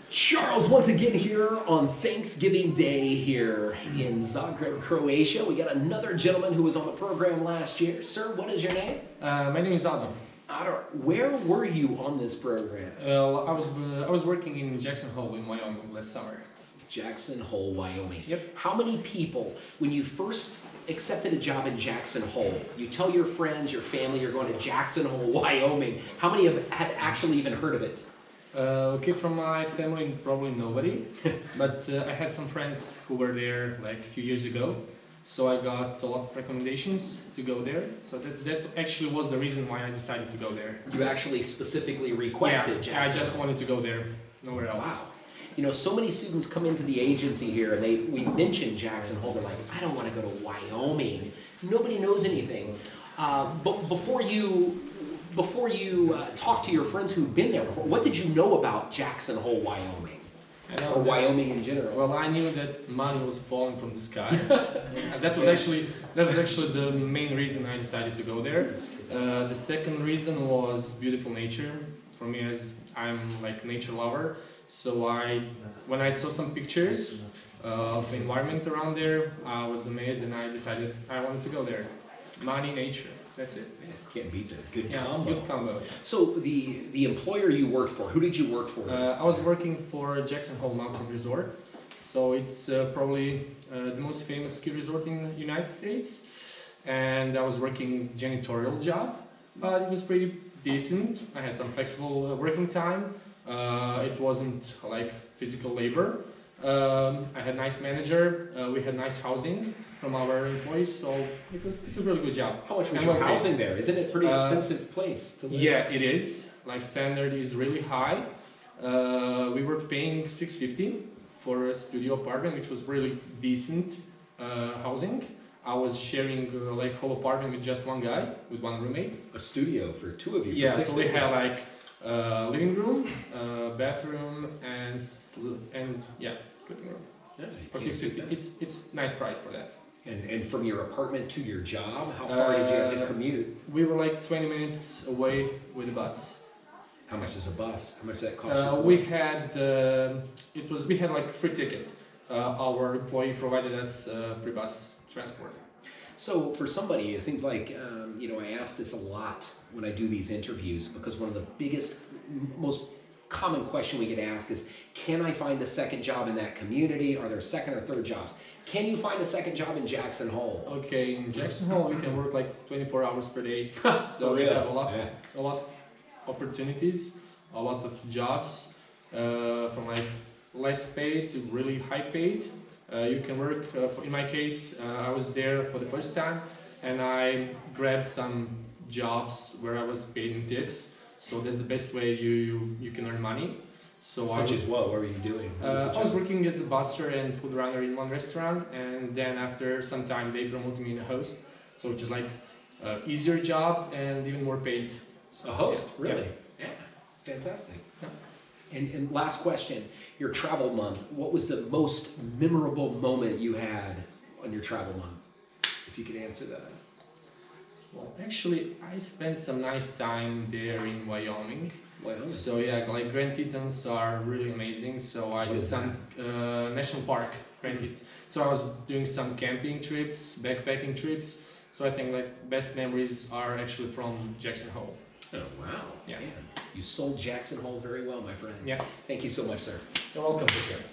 Charles, once again here on Thanksgiving Day here in Zagreb, Croatia. We got another gentleman who was on the program last year. Sir, what is your name? My name is Admir. Adar, where were you on this program? Well, I was working in Jackson Hole in Wyoming last summer. Jackson Hole, Wyoming. Yep. How many people, when you first accepted a job in Jackson Hole, you tell your friends, your family, you're going to Jackson Hole, Wyoming. How many had actually even heard of it? Okay, from my family, probably nobody, but I had some friends who were there like a few years ago, so I got a lot of recommendations to go there. So that actually was the reason why I decided to go there. You actually specifically requested Jackson I just wanted to go there, nowhere else. Wow. You know, so many students come into the agency here and we mention Jackson Hole, they're like, I don't want to go to Wyoming. Nobody knows anything. But before you talk to your friends who've been there before, what did you know about Jackson Hole, Wyoming? Or Wyoming in general? Well, I knew that money was falling from the sky. That was actually the main reason I decided to go there. The second reason was beautiful nature. For me, as I'm like a nature lover, so when I saw some pictures of environment around there, I was amazed and I decided I wanted to go there. Money, nature. That's it. Man, can't beat that. Good combo. Good combo. Yeah. So the employer you worked for, who did you work for? I was working for Jackson Hole Mountain Resort. So it's probably the most famous ski resort in the United States. And I was working janitorial job, but it was pretty decent. I had some flexible working time. It wasn't like physical labor. I had a nice manager. We had nice housing from our employees, so it was a really good job. How much was your housing there? Isn't it a pretty expensive place to live? Yeah, it is. Like standard is really high. We were paying $650 for a studio apartment, which was really decent housing. I was sharing like whole apartment with just one guy, with one roommate. A studio for two of you. Yeah, so we had like living room, bathroom, and yeah, sleeping room. Yeah, For $650, it's nice price for that. And from your apartment to your job, how far did you have to commute? We were like 20 minutes away with a bus. How much is a bus? How much does that cost you? We had like free ticket. Our employee provided us free bus transport. So for somebody, it seems like, I ask this a lot when I do these interviews, because one of the biggest, most common question we get asked is, can I find a second job in that community? Are there second or third jobs? Can you find a second job in Jackson Hole? Okay, in Jackson Hole you can work like 24 hours per day. So we have a lot of opportunities, a lot of jobs, from like less paid to really high paid. You can work, in my case, I was there for the first time and I grabbed some jobs where I was paid in tips. So that's the best way you can earn money. So Such as what? What were you doing? I was working as a busser and food runner in one restaurant, and then after some time they promoted me in a host. So which is like easier job and even more paid. So, a host, yeah. really? Yeah, fantastic. Yeah. And last question, your travel month, what was the most memorable moment you had on your travel month? If you could answer that. Well, actually, I spent some nice time there in Wyoming. Wyoming. So yeah, like Grand Tetons are really amazing. So I did some national park, Grand Tetons. So I was doing some camping trips, backpacking trips. So I think like best memories are actually from Jackson Hole. Oh, wow. Yeah. Man, you sold Jackson Hole very well, my friend. Yeah. Thank you so much, sir. You're welcome. Take care.